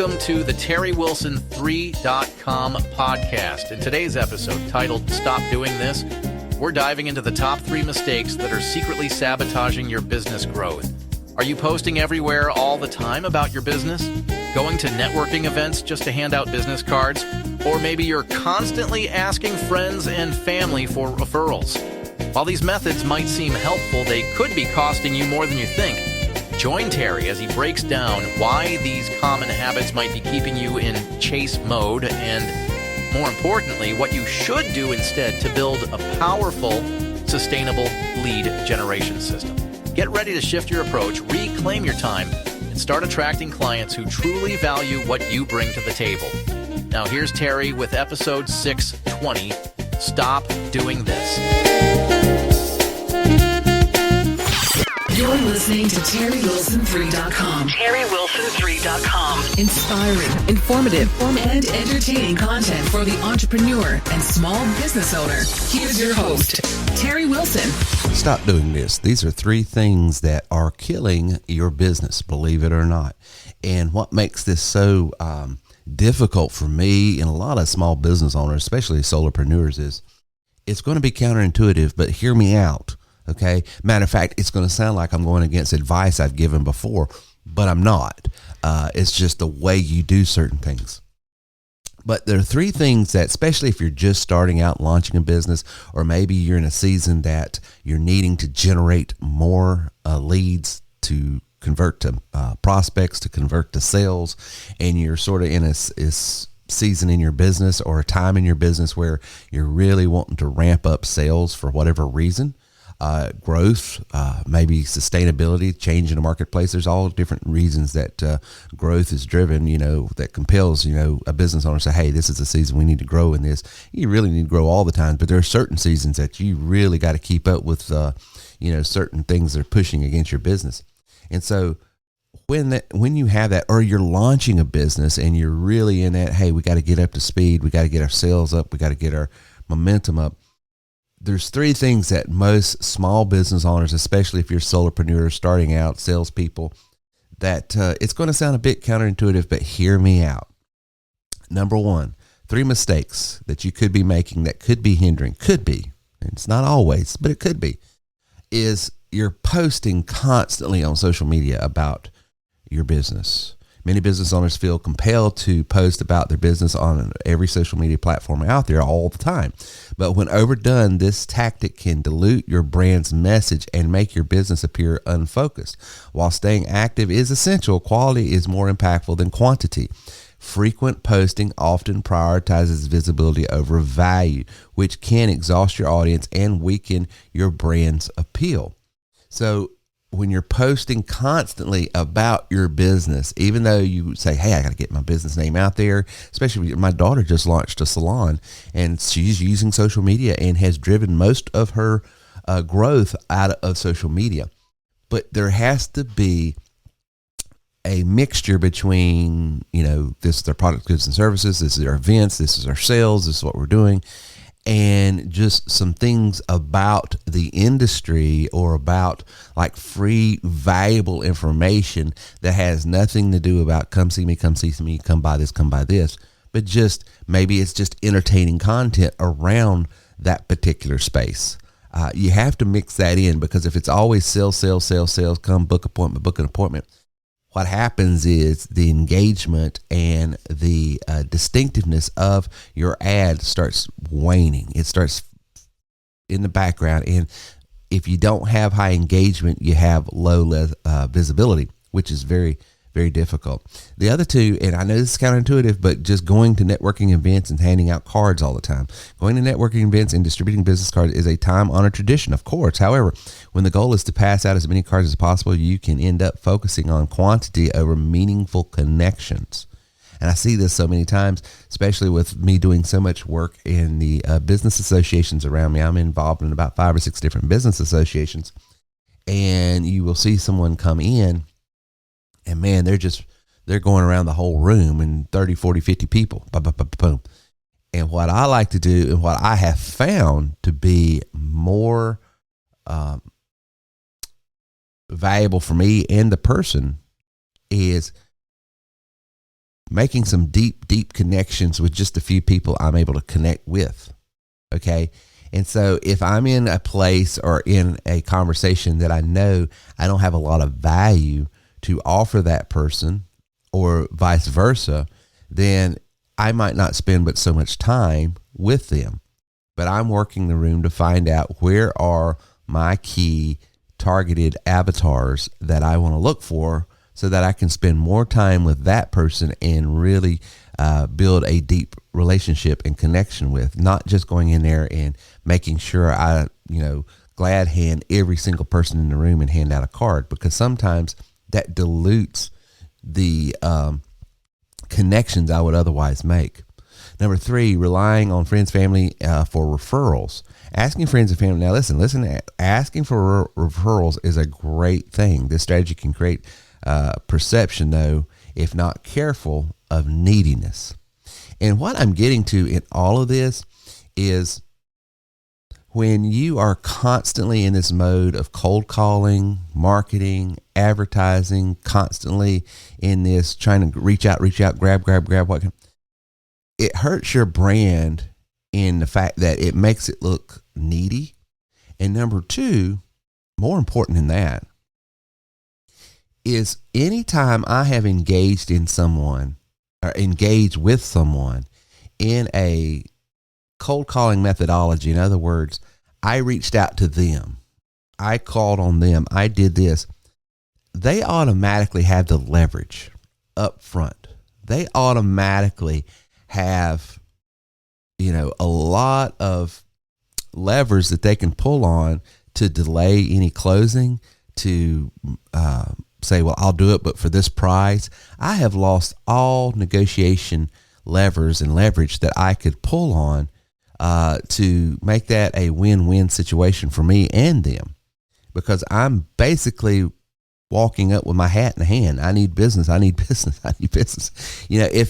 Welcome to the TerryWilson3.com podcast. In today's episode, titled Stop Doing This, we're diving into the top 3 mistakes that are secretly sabotaging your business growth. Are you posting everywhere all the time about your business? Going to networking events just to hand out business cards? Or maybe you're constantly asking friends and family for referrals. While these methods might seem helpful, they could be costing you more than you think. Join Terry as he breaks down why these common habits might be keeping you in chase mode and, more importantly, what you should do instead to build a powerful, sustainable lead generation system. Get ready to shift your approach, reclaim your time, and start attracting clients who truly value what you bring to the table. Now here's Terry with episode 620, Stop Doing This. You're listening to TerryWilson3.com. TerryWilson3.com. Inspiring, informative, and entertaining content for the entrepreneur and small business owner. Here's your host, Terry Wilson. Stop doing this. These are 3 things that are killing your business, believe it or not. And what makes this so difficult for me and a lot of small business owners, especially solopreneurs, is it's going to be counterintuitive, but hear me out. Okay. Matter of fact, it's going to sound like I'm going against advice I've given before, but I'm not. It's just the way you do certain things. But there are 3 things that, especially if you're just starting out launching a business, or maybe you're in a season that you're needing to generate more leads to convert to prospects, to convert to sales, and you're sort of in a season in your business or a time in your business where you're really wanting to ramp up sales for whatever reason. Growth, maybe sustainability, change in the marketplace. There's all different reasons that growth is driven, that compels, a business owner to say, hey, this is a season we need to grow in this. You really need to grow all the time, but there are certain seasons that you really got to keep up with, certain things that are pushing against your business. And so when you have that, or you're launching a business and you're really in that, hey, we got to get up to speed. We got to get our sales up. We got to get our momentum up. There's 3 things that most small business owners, especially if you're solopreneurs starting out, salespeople, that it's going to sound a bit counterintuitive, but hear me out. Number 1, 3 mistakes that you could be making that could be hindering, and it's not always, but it could be, is you're posting constantly on social media about your business. Many business owners feel compelled to post about their business on every social media platform out there all the time. But when overdone, this tactic can dilute your brand's message and make your business appear unfocused. While staying active is essential, quality is more impactful than quantity. Frequent posting often prioritizes visibility over value, which can exhaust your audience and weaken your brand's appeal. So when you're posting constantly about your business, even though you say, hey, I got to get my business name out there, especially my daughter just launched a salon and she's using social media and has driven most of her growth out of social media. But there has to be a mixture between, this is their product, goods and services, this is their events, this is our sales, this is what we're doing, and just some things about the industry or about like free, valuable information that has nothing to do about come see me, come buy this, but just maybe it's just entertaining content around that particular space. You have to mix that in, because if it's always sales, come book an appointment, what happens is the engagement and the distinctiveness of your ad starts waning. It starts in the background. And if you don't have high engagement, you have low visibility, which is very, very difficult. The other 2, and I know this is counterintuitive, but just going to networking events and handing out cards all the time. Going to networking events and distributing business cards is a time-honored tradition, of course. However, when the goal is to pass out as many cards as possible, you can end up focusing on quantity over meaningful connections. And I see this so many times, especially with me doing so much work in the business associations around me. I'm involved in about 5 or 6 different business associations, and you will see someone come in, and man, they're going around the whole room and 30, 40, 50 people. Boom. And what I like to do, and what I have found to be more valuable for me and the person, is making some deep connections with just a few people I'm able to connect with. Okay. And so if I'm in a place or in a conversation that I know I don't have a lot of value to offer that person, or vice versa, then I might not spend but so much time with them. But I'm working the room to find out where are my key targeted avatars that I want to look for, so that I can spend more time with that person and really build a deep relationship and connection with, not just going in there and making sure I, glad hand every single person in the room and hand out a card, because sometimes that dilutes the connections I would otherwise make. Number 3, relying on friends, family for referrals. Asking friends and family. Now listen, asking for referrals is a great thing. This strategy can create perception, though, if not careful, of neediness. And what I'm getting to in all of this is, when you are constantly in this mode of cold calling, marketing, advertising, constantly in this trying to reach out, grab, it hurts your brand in the fact that it makes it look needy. And number 2, more important than that, is anytime I have engaged in someone or engaged with someone in a cold calling methodology, in other words, I reached out to them, I called on them, I did this, they automatically have the leverage up front. They automatically have, a lot of levers that they can pull on to delay any closing, to say, well, I'll do it, but for this price. I have lost all negotiation levers and leverage that I could pull on to make that a win-win situation for me and them, because I'm basically walking up with my hat in hand. I need business. If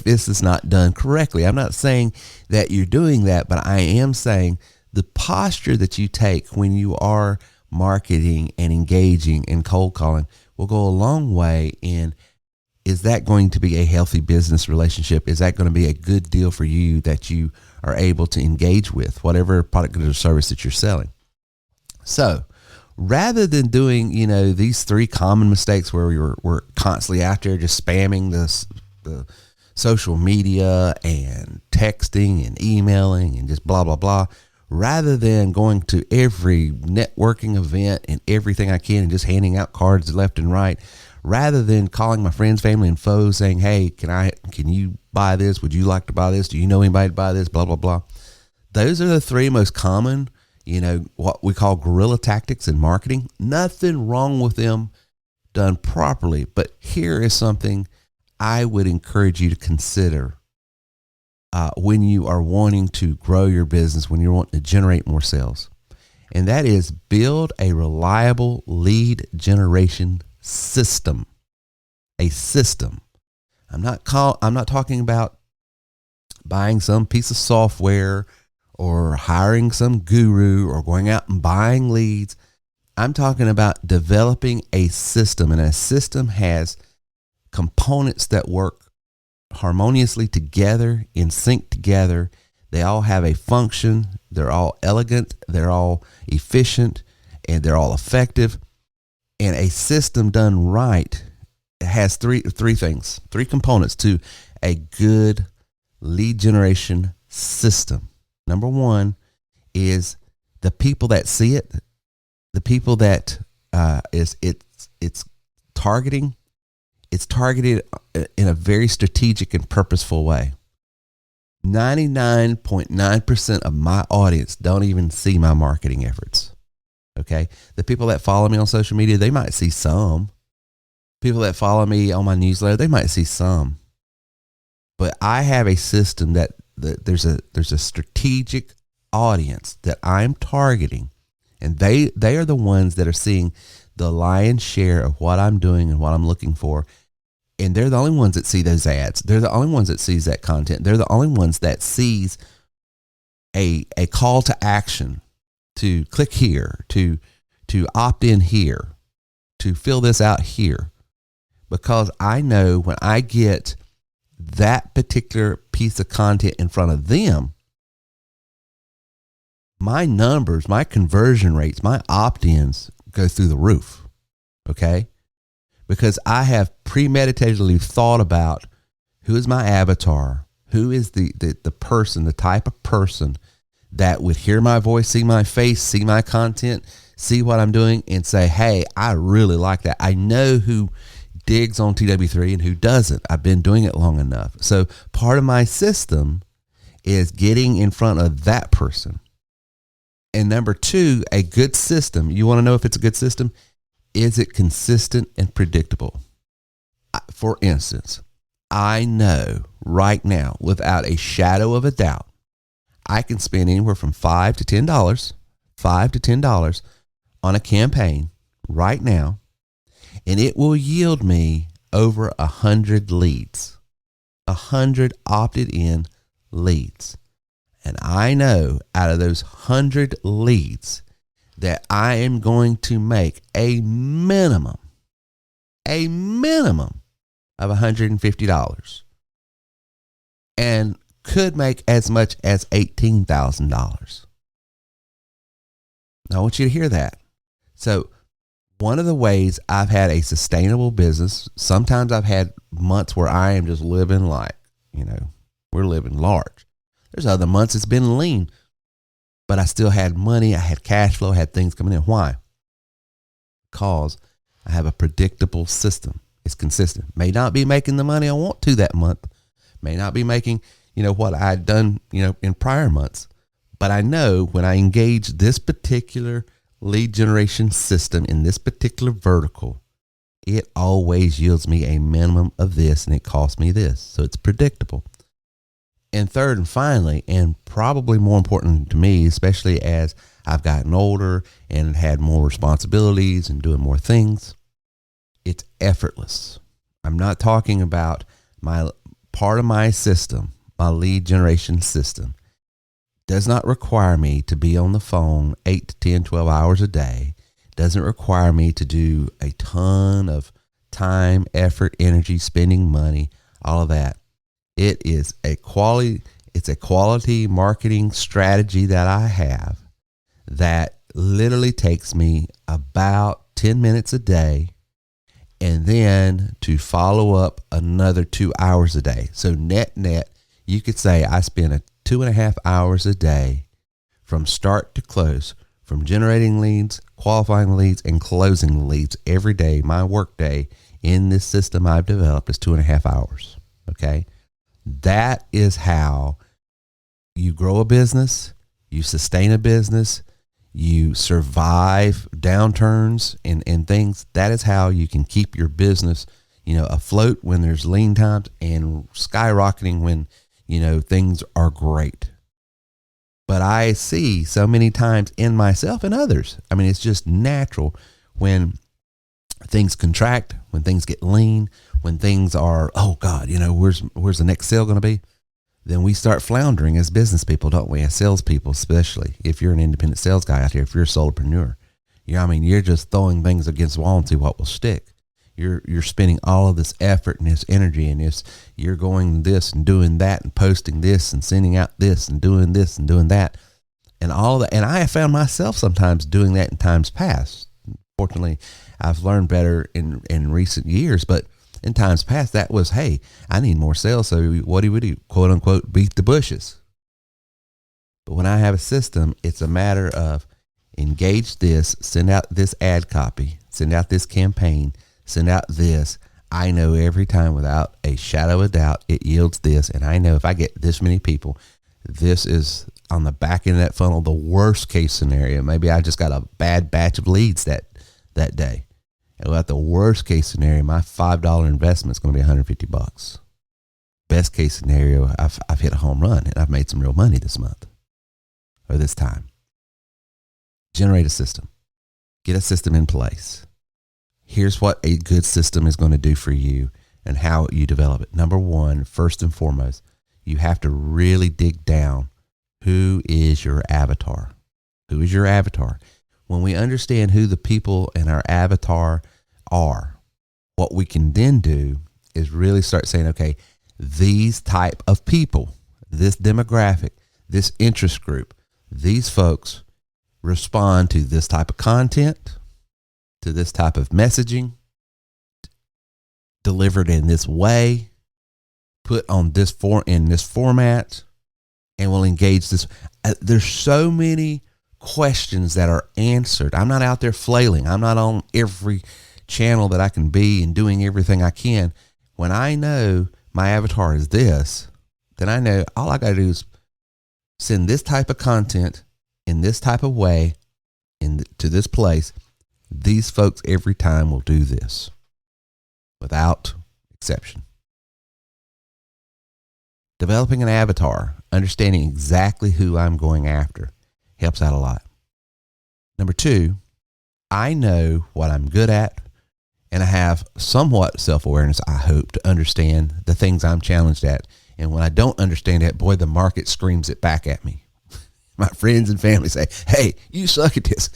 this is not done correctly. I'm not saying that you're doing that, but I am saying the posture that you take when you are marketing and engaging in cold calling will go a long way in, is that going to be a healthy business relationship? Is that going to be a good deal for you that you are able to engage with, whatever product or service that you're selling? So rather than doing, these 3 common mistakes where we're constantly out there just spamming the social media and texting and emailing and just blah, blah, blah, rather than going to every networking event and everything I can and just handing out cards left and right, rather than calling my friends, family, and foes saying, hey, can you buy this? Would you like to buy this? Do you know anybody to buy this? Blah, blah, blah. Those are the 3 most common, what we call guerrilla tactics in marketing. Nothing wrong with them done properly. But here is something I would encourage you to consider when you are wanting to grow your business, when you're wanting to generate more sales. And that is, build a reliable lead generation system. A system. I'm not talking about buying some piece of software or hiring some guru or going out and buying leads. I'm talking about developing a system, and a system has components that work harmoniously together, in sync together. They all have a function. They're all elegant. They're all efficient, and they're all effective. And a system done right has three things, 3 components to a good lead generation system. Number 1 is the people that see it, the people that it's targeting. It's targeted in a very strategic and purposeful way. 99.9% of my audience don't even see my marketing efforts. Okay. The people that follow me on social media, they might see some. People that follow me on my newsletter, they might see some. But I have a system that there's a strategic audience that I'm targeting, and they are the ones that are seeing the lion's share of what I'm doing and what I'm looking for. And they're the only ones that see those ads. They're the only ones that sees that content. They're the only ones that sees a call to action, to click here, to opt in here, to fill this out here. Because I know when I get that particular piece of content in front of them, my numbers, my conversion rates, my opt-ins go through the roof. Okay? Because I have premeditatedly thought about who is my avatar, who is the person, the type of person that would hear my voice, see my face, see my content, see what I'm doing, and say, hey, I really like that. I know who digs on TW3 and who doesn't. I've been doing it long enough. So part of my system is getting in front of that person. And number two, a good system. You want to know if it's a good system? Is it consistent and predictable? For instance, I know right now, without a shadow of a doubt, I can spend anywhere from $5 to $10 on a campaign right now, and it will yield me over 100 leads, 100 opted in leads. And I know out of those 100 leads that I am going to make a minimum of $150 and could make as much as $18,000. I want you to hear that. So one of the ways I've had a sustainable business, sometimes I've had months where I am just living like, we're living large. There's other months it's been lean, but I still had money. I had cash flow, I had things coming in. Why? Because I have a predictable system. It's consistent. May not be making the money I want to that month. May not be making, what I had done, in prior months. But I know when I engage this particular lead generation system in this particular vertical, it always yields me a minimum of this and it costs me this. So it's predictable. And third and finally, and probably more important to me, especially as I've gotten older and had more responsibilities and doing more things, it's effortless. I'm not talking about my part of my system, my lead generation system, does not require me to be on the phone 8 to 10, 12 hours a day. Doesn't require me to do a ton of time, effort, energy, spending money, all of that. It is it's a quality marketing strategy that I have that literally takes me about 10 minutes a day, and then to follow up another 2 hours a day. So net, you could say I spend 2.5 hours a day from start to close, from generating leads, qualifying leads, and closing leads every day. My work day in this system I've developed is 2.5 hours. Okay. That is how you grow a business, you sustain a business, you survive downturns and things. That is how you can keep your business, afloat when there's lean times and skyrocketing when, things are great. But I see so many times in myself and others, it's just natural when things contract, when things get lean, when things are, oh God, where's the next sale going to be? Then we start floundering as business people, don't we? As salespeople, especially if you're an independent sales guy out here, if you're a solopreneur, you're just throwing things against the wall and see what will stick. You're spending all of this effort and this energy and this, you're going this and doing that and posting this and sending out this and doing that and all of that. And I have found myself sometimes doing that in times past. Fortunately, I've learned better in recent years, but in times past, that was, hey, I need more sales. So what do we do? Quote unquote, beat the bushes. But when I have a system, it's a matter of engage this, send out this ad copy, send out this campaign, send out this. I know every time without a shadow of doubt, it yields this. And I know if I get this many people, this is on the back end of that funnel, the worst case scenario. Maybe I just got a bad batch of leads that day. And at the worst case scenario, my $5 investment is going to be $150. Best case scenario, I've hit a home run and I've made some real money this month or this time. Generate a system. Get a system in place. Here's what a good system is going to do for you and how you develop it. Number one, first and foremost, you have to really dig down. Who is your avatar? Who is your avatar? When we understand who the people in our avatar are, what we can then do is really start saying, okay, these type of people, this demographic, this interest group, these folks respond to this type of content, to this type of messaging, delivered in this way, put on in this format, and will engage this. There's so many questions that are answered. I'm not out there flailing. I'm not on every channel that I can be and doing everything I can. When I know my avatar is this, then I know all I got to do is send this type of content in this type of way to this place. These folks every time will do this without exception. Developing an avatar, understanding exactly who I'm going after, helps out a lot. Number 2, I know what I'm good at, and I have somewhat self-awareness, I hope, to understand the things I'm challenged at. And when I don't understand that, boy, the market screams it back at me. My friends and family say, hey, you suck at this.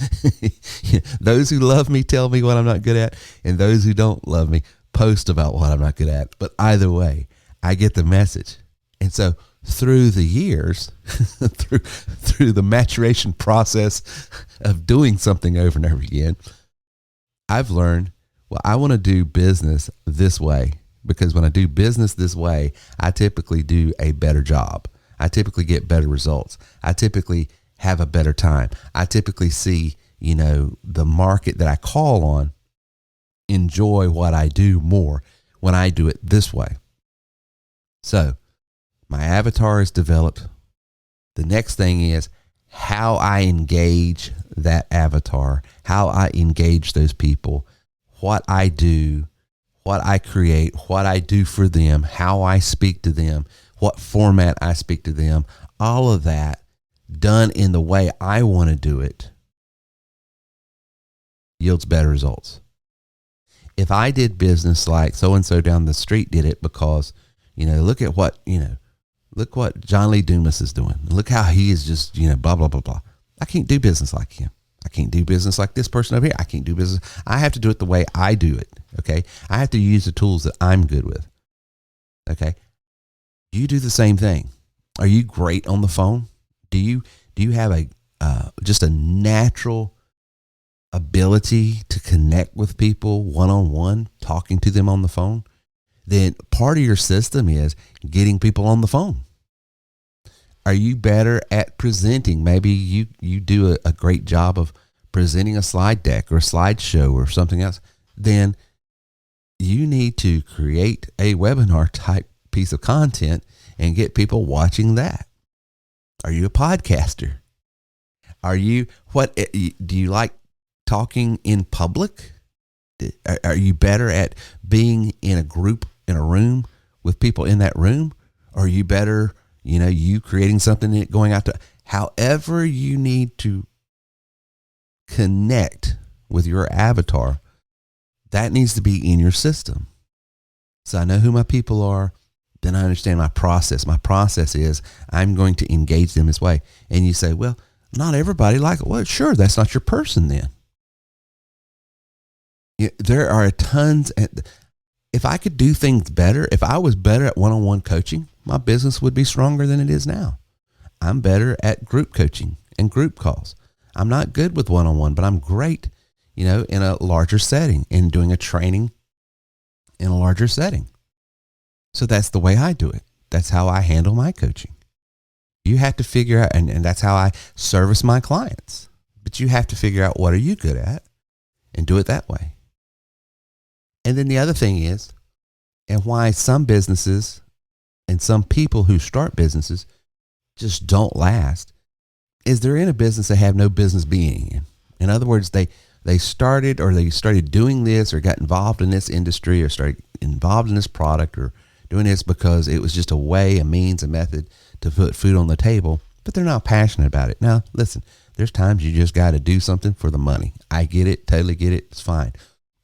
Those who love me tell me what I'm not good at, and those who don't love me post about what I'm not good at. But either way, I get the message. And so through the years, through the maturation process of doing something over and over again, I've learned, well, I want to do business this way, because when I do business this way, I typically do a better job. I typically get better results. I typically have a better time. I typically see, the market that I call on enjoy what I do more when I do it this way. So my avatar is developed. The next thing is how I engage that avatar, how I engage those people, what I do, what I create, what I do for them, how I speak to them, what format I speak to them, all of that done in the way I want to do it yields better results. If I did business like so-and-so down the street did it because, look what John Lee Dumas is doing. Look how he is just, blah, blah, blah, blah. I can't do business like him. I can't do business like this person over here. I can't do business. I have to do it the way I do it. Okay. I have to use the tools that I'm good with. Okay. You do the same thing. Are you great on the phone? Do you have just a natural ability to connect with people one-on-one, talking to them on the phone? Then part of your system is getting people on the phone. Are you better at presenting? Maybe you do a great job of presenting a slide deck or a slideshow or something else. Then you need to create a webinar type piece of content and get people watching that. Are you a podcaster? Do you like talking in public? Are you better at being in a group, in a room with people in that room? Or are you better, you creating something and going out to, however you need to connect with your avatar, that needs to be in your system. So I know who my people are. Then I understand my process. My process is I'm going to engage them this way. And you say, well, not everybody like it. Well, sure, that's not your person then. There are tons. If I could do things better, if I was better at one-on-one coaching, my business would be stronger than it is now. I'm better at group coaching and group calls. I'm not good with one-on-one, but I'm great, in a larger setting and doing a training in a larger setting. So that's the way I do it. That's how I handle my coaching. You have to figure out, and that's how I service my clients. But you have to figure out what are you good at and do it that way. And then the other thing is, and why some businesses and some people who start businesses just don't last, is they're in a business they have no business being in. In other words, they started doing this or got involved in this industry or started involved in this product or doing this because it was just a way, a means, a method to put food on the table, but they're not passionate about it. Now, listen, there's times you just got to do something for the money. I get it, totally get it, it's fine.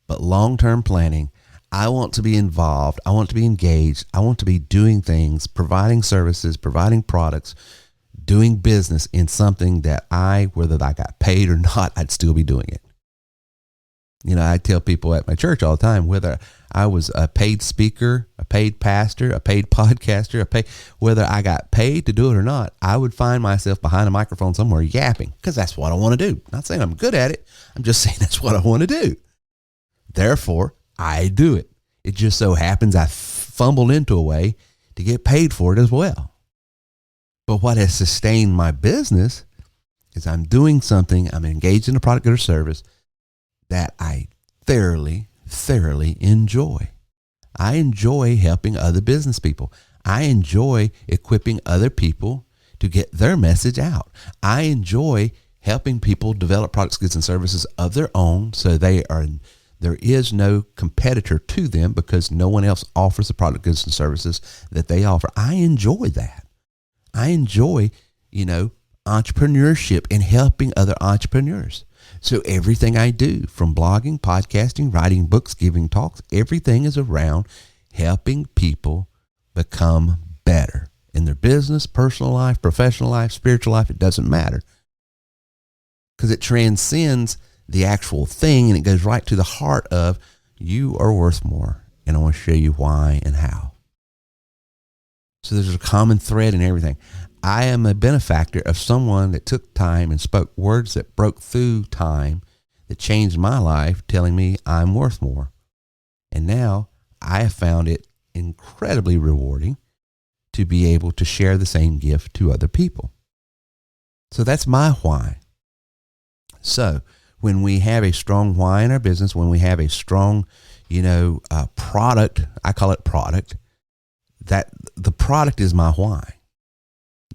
But long-term planning, I want to be involved. I want to be engaged. I want to be doing things, providing services, providing products, doing business in something that whether I got paid or not, I'd still be doing it. I tell people at my church all the time, whether I was a paid speaker, a paid pastor, a paid podcaster, whether I got paid to do it or not, I would find myself behind a microphone somewhere yapping, because that's what I want to do. Not saying I'm good at it. I'm just saying that's what I want to do. Therefore, I do it. It just so happens I fumbled into a way to get paid for it as well. But what has sustained my business is I'm doing something, I'm engaged in a product or service that I thoroughly enjoy. I enjoy helping other business people. I enjoy equipping other people to get their message out. I enjoy helping people develop products, goods, and services of their own, so there is no competitor to them, because no one else offers the product, goods, and services that they offer. I enjoy that. I enjoy, entrepreneurship and helping other entrepreneurs. So everything I do, from blogging, podcasting, writing books, giving talks, everything is around helping people become better in their business, personal life, professional life, spiritual life. It doesn't matter, because it transcends the actual thing, and it goes right to the heart of, you are worth more, and I want to show you why and how. So there's a common thread in everything. I am a benefactor of someone that took time and spoke words that broke through time, that changed my life, telling me I'm worth more. And now I have found it incredibly rewarding to be able to share the same gift to other people. So that's my why. So when we have a strong why in our business, when we have a strong, product, I call it product, that the product is my why.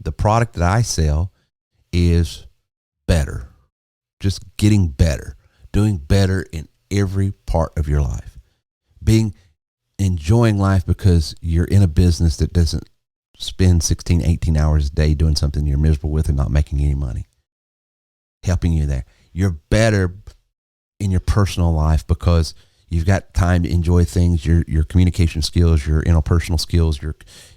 The product that I sell is better, just getting better, doing better in every part of your life, enjoying life, because you're in a business that doesn't spend 16, 18 hours a day doing something you're miserable with and not making any money, helping you there. You're better in your personal life because you've got time to enjoy things, your communication skills, your interpersonal skills,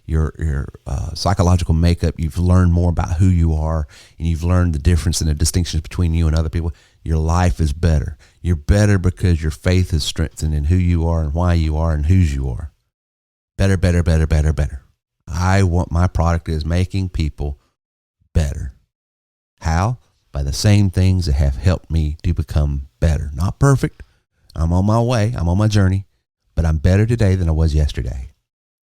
your psychological makeup. You've learned more about who you are, and you've learned the difference and the distinctions between you and other people. Your life is better. You're better because your faith is strengthened in who you are and why you are and whose you are. Better, better, better, better, better. I want my product is making people better. How? By the same things that have helped me to become better. Not perfect. I'm on my way. I'm on my journey, but I'm better today than I was yesterday.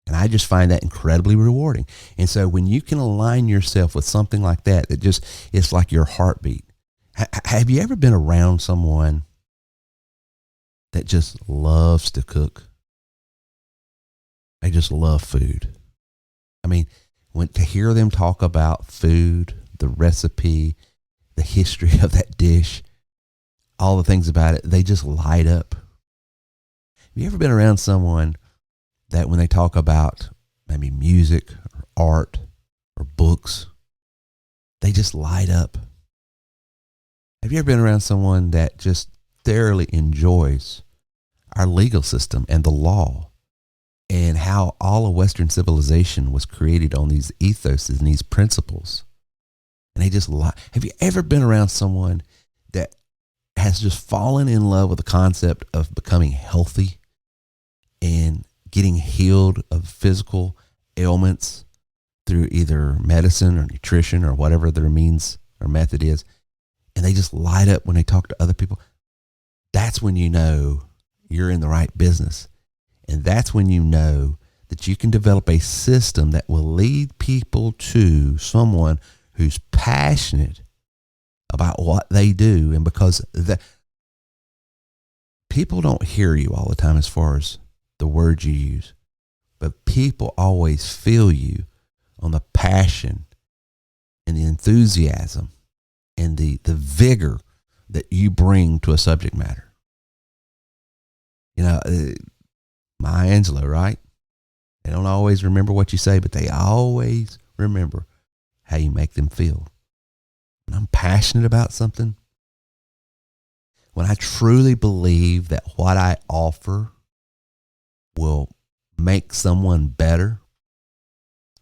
And I just find that incredibly rewarding. And so when you can align yourself with something like that, it's like your heartbeat. Have you ever been around someone that just loves to cook? They just love food. I mean, to hear them talk about food, the recipe, the history of that dish, all the things about it, they just light up. Have you ever been around someone that when they talk about maybe music or art or books, they just light up? Have you ever been around someone that just thoroughly enjoys our legal system and the law and how all of Western civilization was created on these ethoses and these principles? And they just have you ever been around someone that has just fallen in love with the concept of becoming healthy and getting healed of physical ailments through either medicine or nutrition or whatever their means or method is, and they just light up when they talk to other people? That's when you know you're in the right business. And that's when you know that you can develop a system that will lead people to someone who's passionate about what they do. And because people don't hear you all the time as far as the words you use, but people always feel you on the passion and the enthusiasm and the vigor that you bring to a subject matter. Maya Angelou, right? They don't always remember what you say, but they always remember how you make them feel. When I'm passionate about something, when I truly believe that what I offer will make someone better,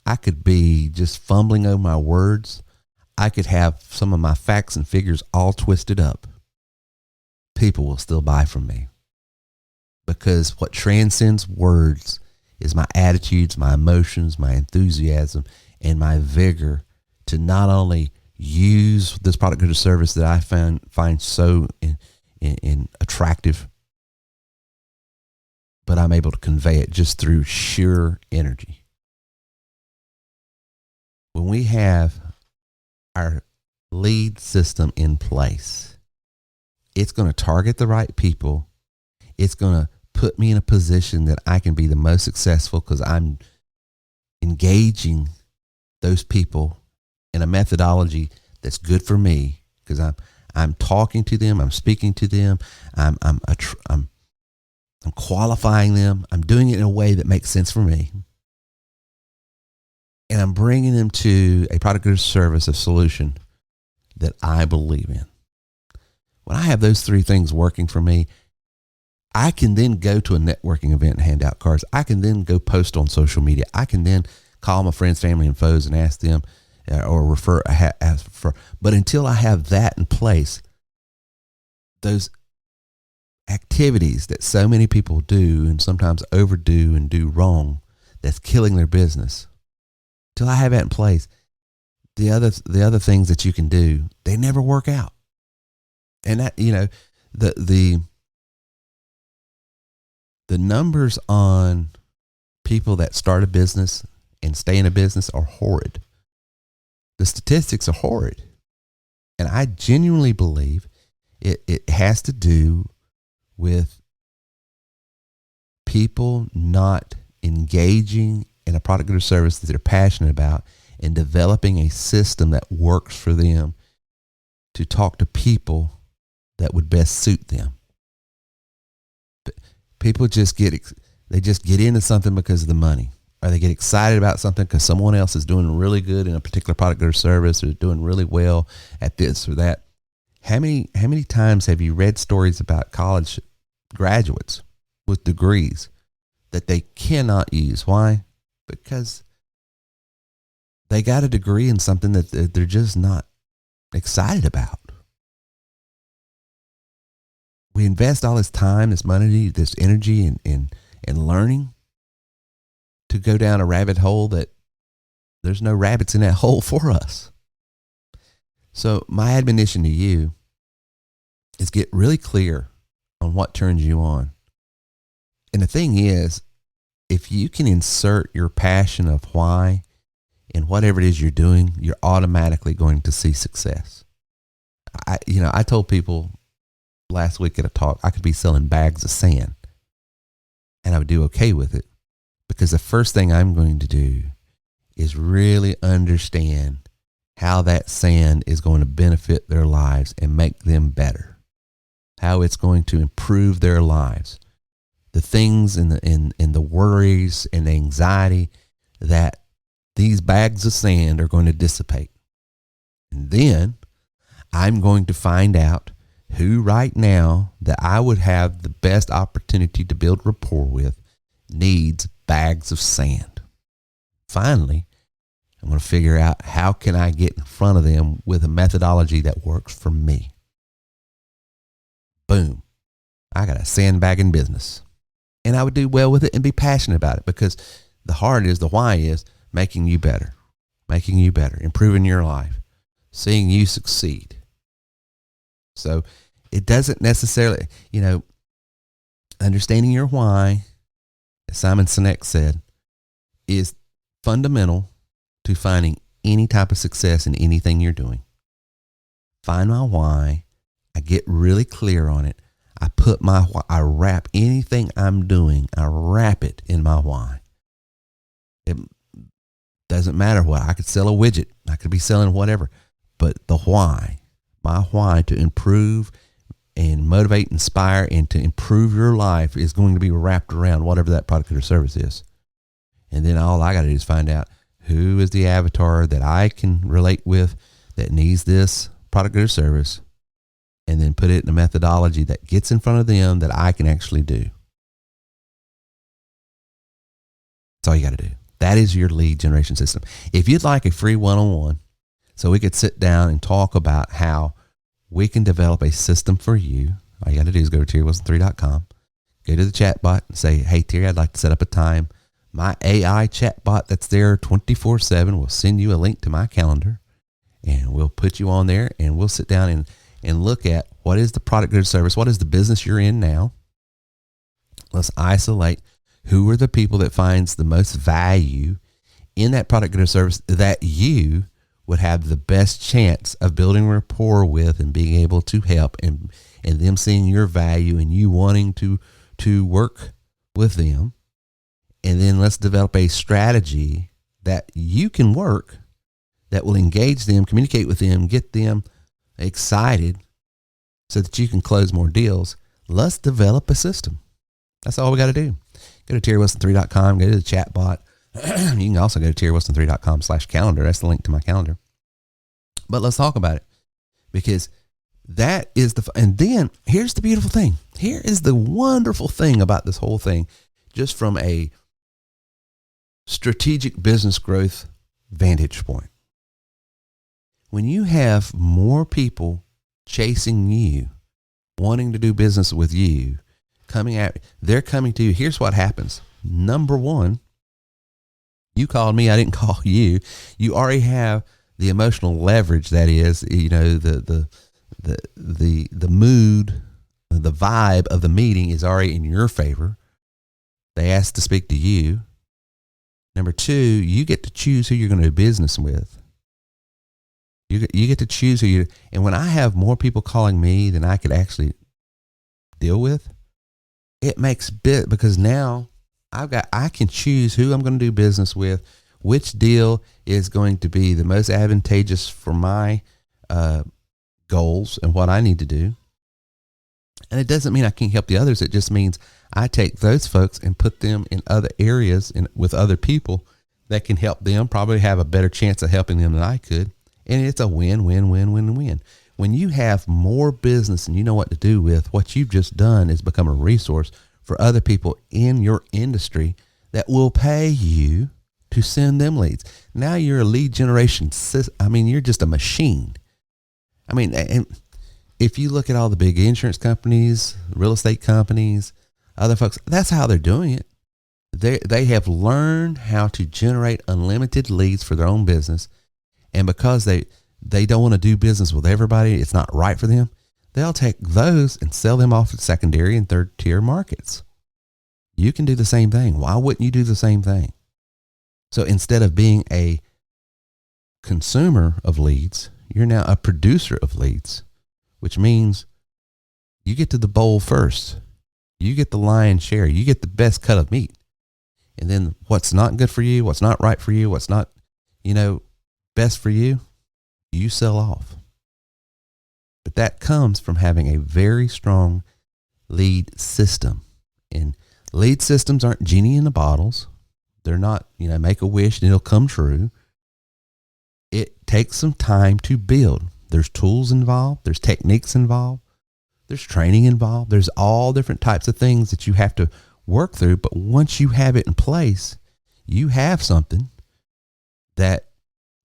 I could be just fumbling over my words. I could have some of my facts and figures all twisted up. people will still buy from me. Because what transcends words is my attitudes, my emotions, my enthusiasm, and my vigor to not only use this product or service that I find so attractive, but I'm able to convey it just through sheer energy. When we have our lead system in place, it's going to target the right people. It's going to put me in a position that I can be the most successful because I'm engaging those people in a methodology that's good for me, because I'm talking to them, I'm speaking to them, I'm qualifying them, I'm doing it in a way that makes sense for me, and I'm bringing them to a product or service, a solution that I believe in. When I have those three things working for me, I can then go to a networking event and hand out cards. I can then go post on social media. I can then call my friends, family, and foes and ask them or ask for. But until I have that in place, those activities that so many people do and sometimes overdo and do wrong, that's killing their business. Until I have that in place, the other things that you can do, they never work out. And that, the numbers on people that start a business and stay in a business are horrid. The statistics are horrid. And I genuinely believe it has to do with people not engaging in a product or service that they're passionate about and developing a system that works for them to talk to people that would best suit them. People just get into something because of the money, or they get excited about something because someone else is doing really good in a particular product or service, or doing really well at this or that. How many times have you read stories about college graduates with degrees that they cannot use? Why? Because they got a degree in something that they're just not excited about. We invest all this time, this money, this energy in learning to go down a rabbit hole that there's no rabbits in that hole for us. So my admonition to you is get really clear on what turns you on. And the thing is, if you can insert your passion of why in whatever it is you're doing, you're automatically going to see success. I told people last week at a talk, I could be selling bags of sand and I would do okay with it, because the first thing I'm going to do is really understand how that sand is going to benefit their lives and make them better, how it's going to improve their lives, the things and the worries and the anxiety that these bags of sand are going to dissipate. And then I'm going to find out who right now that I would have the best opportunity to build rapport with needs bags of sand. Finally, I'm going to figure out how can I get in front of them with a methodology that works for me. Boom. I got a sandbagging business. And I would do well with it and be passionate about it, because the why is making you better, improving your life, seeing you succeed. So it doesn't necessarily, understanding your why, as Simon Sinek said, is fundamental to finding any type of success in anything you're doing. Find my why. I get really clear on it. I wrap anything I'm doing, I wrap it in my why. It doesn't matter what. I could sell a widget. I could be selling whatever. But the why, my why to improve and motivate, inspire, and to improve your life is going to be wrapped around whatever that product or service is. And then all I got to do is find out who is the avatar that I can relate with that needs this product or service, and then put it in a methodology that gets in front of them that I can actually do. That's all you got to do. That is your lead generation system. If you'd like a free one-on-one, so we could sit down and talk about how we can develop a system for you, All you got to do is go to TerryWilson3.com, go to the chat bot and say, hey, Terry, I'd like to set up a time. My AI chat bot that's there 24/7 will send you a link to my calendar, and we'll put you on there, and we'll sit down and look at what is the product or service, what is the business you're in now. Let's isolate who are the people that finds the most value in that product or service that you would have the best chance of building rapport with and being able to help, and them seeing your value and you wanting to work with them. And then let's develop a strategy that you can work that will engage them, communicate with them, get them excited so that you can close more deals. Let's develop a system. That's all we got to do. Go to TerryWilson3.com, go to the chat bot. You can also go to TerryWilson3.com/calendar. That's the link to my calendar. But let's talk about it, because that is and then here's the beautiful thing. Here is the wonderful thing about this whole thing, just from a strategic business growth vantage point. When you have more people chasing you, wanting to do business with you, they're coming to you. Here's what happens. Number one, you called me, I didn't call you. You already have the emotional leverage, that is, the mood, the vibe of the meeting is already in your favor. They asked to speak to you. Number two, you get to choose who you're going to do business with. You get to choose and when I have more people calling me than I could actually deal with, it makes because now I can choose who I'm going to do business with, which deal is going to be the most advantageous for my goals and what I need to do. And it doesn't mean I can't help the others. It just means I take those folks and put them in other areas with other people that can help them, probably have a better chance of helping them than I could. And it's a win, win, win, win, win. When you have more business and you know what to do with, what you've just done is become a resource for other people in your industry that will pay you to send them leads. Now you're a lead generation. You're just a machine. And if you look at all the big insurance companies, real estate companies, other folks, that's how they're doing it. They have learned how to generate unlimited leads for their own business. And because they don't want to do business with everybody, it's not right for them, they'll take those and sell them off at secondary and third tier markets. You can do the same thing. Why wouldn't you do the same thing? So instead of being a consumer of leads, you're now a producer of leads, which means you get to the bowl first. You get the lion's share. You get the best cut of meat. And then what's not good for you, what's not right for you, what's not, best for you, you sell off. But that comes from having a very strong lead system. And lead systems aren't genie in the bottles. They're not, make a wish and it'll come true. It takes some time to build. There's tools involved. There's techniques involved. There's training involved. There's all different types of things that you have to work through. But once you have it in place, you have something that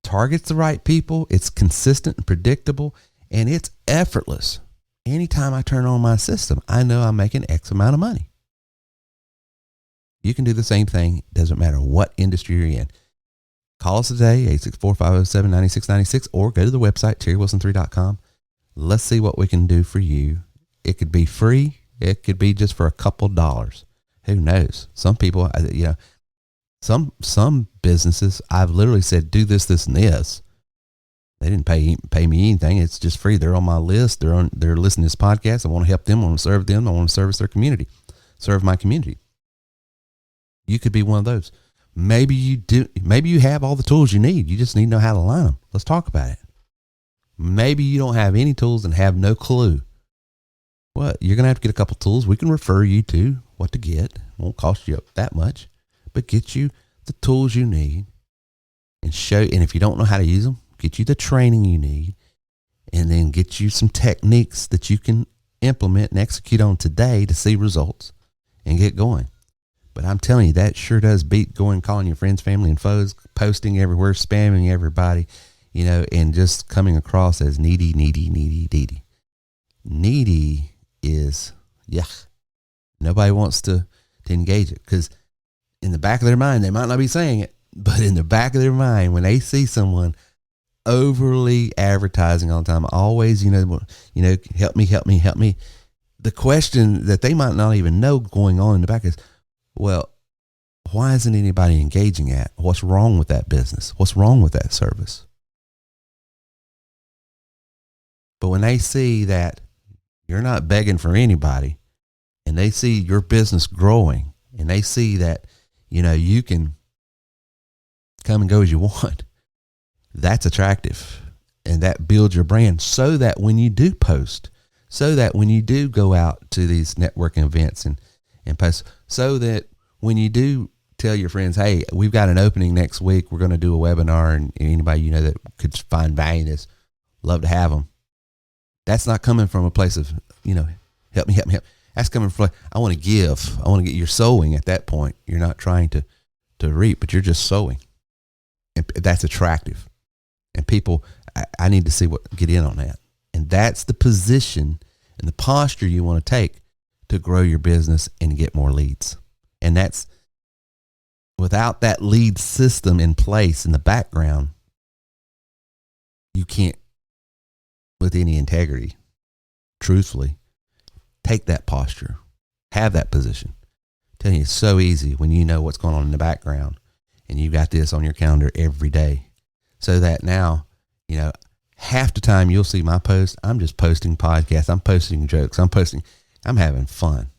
targets the right people. It's consistent and predictable, and it's effortless. Anytime I turn on my system, I know I'm making X amount of money. You can do the same thing. Doesn't matter what industry you're in. Call us today, 864-507-9696, or go to the website, TerryWilson3.com. Let's see what we can do for you. It could be free. It could be just for a couple dollars. Who knows? Some people, some businesses, I've literally said, do this, this, and this. They didn't pay me anything. It's just free. They're on my list. They're listening to this podcast. I want to help them. I want to serve them. I want to service their community, serve my community. You could be one of those. Maybe you do. Maybe you have all the tools you need. You just need to know how to line them. Let's talk about it. Maybe you don't have any tools and have no clue. Well, you're going to have to get a couple tools. We can refer you to what to get. It won't cost you that much, but get you the tools you need and if you don't know how to use them, get you the training you need, and then get you some techniques that you can implement and execute on today to see results and get going. But I'm telling you, that sure does beat calling your friends, family, and foes, posting everywhere, spamming everybody, and just coming across as needy. Needy is, nobody wants to engage it, because in the back of their mind, they might not be saying it, but in the back of their mind, when they see someone overly advertising all the time, always, help me. The question that they might not even know going on in the back is, well, why isn't anybody engaging at? What's wrong with that business? What's wrong with that service? But when they see that you're not begging for anybody, and they see your business growing, and they see that, you can come and go as you want, that's attractive. And that builds your brand, so that when you do post, so that when you do go out to these networking events and post, so that when you do tell your friends, hey, we've got an opening next week, we're going to do a webinar, and anybody that could find value in this, love to have them. That's not coming from a place of, help me. That's coming from, I want to give. I want to get, you're sowing at that point. You're not trying to reap, but you're just sowing. And that's attractive. And people, I need to see get in on that. And that's the position and the posture you want to take to grow your business and get more leads. And that's, without that lead system in place in the background, you can't, with any integrity, truthfully, take that posture, have that position. I'm telling you, it's so easy when you know what's going on in the background and you've got this on your calendar every day, so that now, half the time you'll see my post, I'm just posting podcasts, I'm posting jokes, I'm having fun.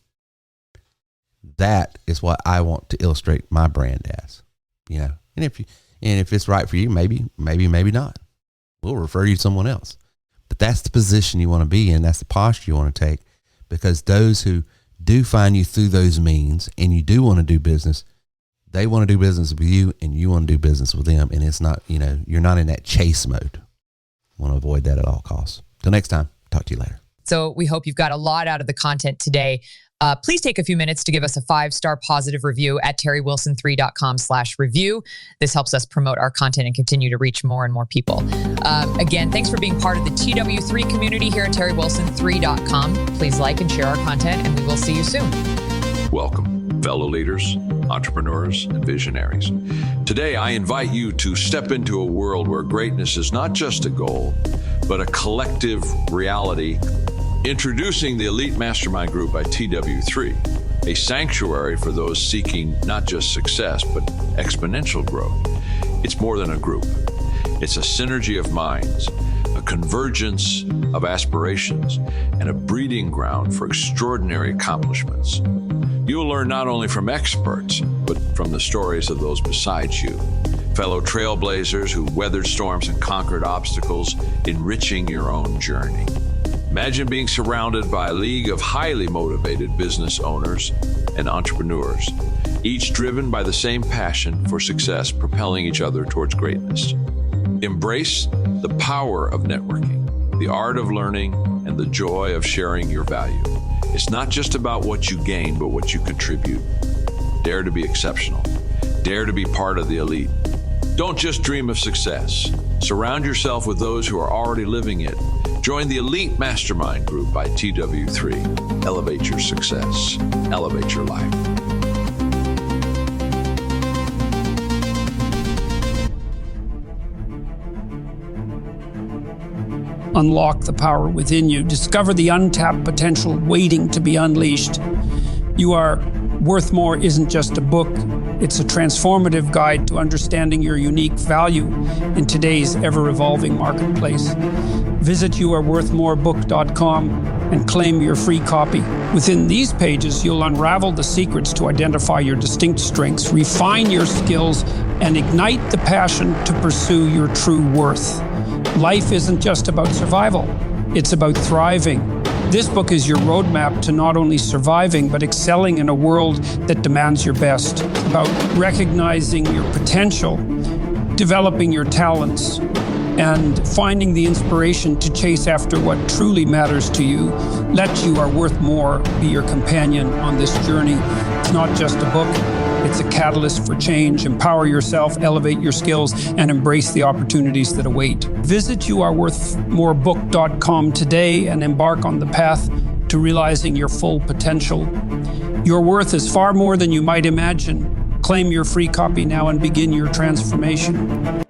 That is what I want to illustrate my brand as, and if it's right for you, maybe not. We'll refer you to someone else. But that's the position you want to be in. That's the posture you want to take, because those who do find you through those means, and you do want to do business, they want to do business with you, and you want to do business with them. And it's not, you're not in that chase mode. Want to avoid that at all costs. Till next time, talk to you later. So we hope you've got a lot out of the content today. Please take a few minutes to give us a 5-star positive review at terrywilson3.com/review. This helps us promote our content and continue to reach more and more people. Again, thanks for being part of the TW3 community here at terrywilson3.com. Please like and share our content, and we will see you soon. Welcome, fellow leaders, entrepreneurs, and visionaries. Today, I invite you to step into a world where greatness is not just a goal, but a collective reality. Introducing the Elite Mastermind Group by TW3, a sanctuary for those seeking not just success, but exponential growth. It's more than a group. It's a synergy of minds, a convergence of aspirations, and a breeding ground for extraordinary accomplishments. You'll learn not only from experts, but from the stories of those beside you, fellow trailblazers who weathered storms and conquered obstacles, enriching your own journey. Imagine being surrounded by a league of highly motivated business owners and entrepreneurs, each driven by the same passion for success, propelling each other towards greatness. Embrace the power of networking, the art of learning, and the joy of sharing your value. It's not just about what you gain, but what you contribute. Dare to be exceptional. Dare to be part of the elite. Don't just dream of success. Surround yourself with those who are already living it. Join the Elite Mastermind Group by TW3. Elevate your success. Elevate your life. Unlock the power within you. Discover the untapped potential waiting to be unleashed. You Are Worth More isn't just a book. It's a transformative guide to understanding your unique value in today's ever-evolving marketplace. Visit youareworthmorebook.com and claim your free copy. Within these pages, you'll unravel the secrets to identify your distinct strengths, refine your skills, and ignite the passion to pursue your true worth. Life isn't just about survival. It's about thriving. This book is your roadmap to not only surviving, but excelling in a world that demands your best. It's about recognizing your potential, developing your talents, and finding the inspiration to chase after what truly matters to you. Let You Are Worth More be your companion on this journey. It's not just a book. It's a catalyst for change. Empower yourself, elevate your skills, and embrace the opportunities that await. Visit youareworthmorebook.com today and embark on the path to to realizing your full potential. Your worth is far more than you might imagine. Claim your free copy now and begin your transformation.